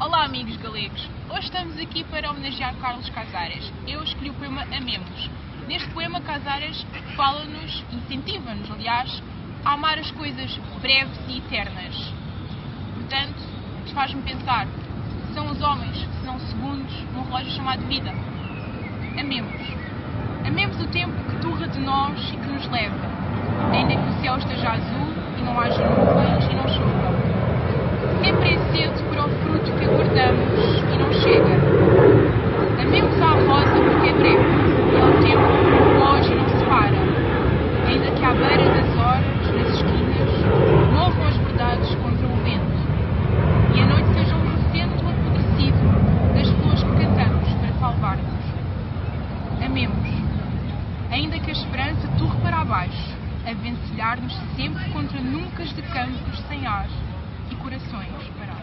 Olá amigos galegos, hoje estamos aqui para homenagear Carlos Casares. Eu escolhi o poema Amemos. Neste poema Casares fala-nos, incentiva-nos aliás, a amar as coisas breves e eternas. Portanto, isto faz-me pensar, são os homens, se não segundos, num relógio chamado vida. Amemos. Amemos o tempo que turra de nós e que nos leva, ainda que o céu esteja azul e não haja nuvens e não chova. Sempre é cedo para o fruto que aguardamos e não chega. Amemos a rosa porque é breve e ao tempo que foge e não se para. Ainda que à beira das horas, nas esquinas, morram as verdades contra o vento. E a noite seja um recento apodrecido das flores que cantamos para salvar-nos. Amemos. Ainda que a esperança turre para baixo, a vencilhar-nos sempre contra nuncas de campos sem ar e corações parados.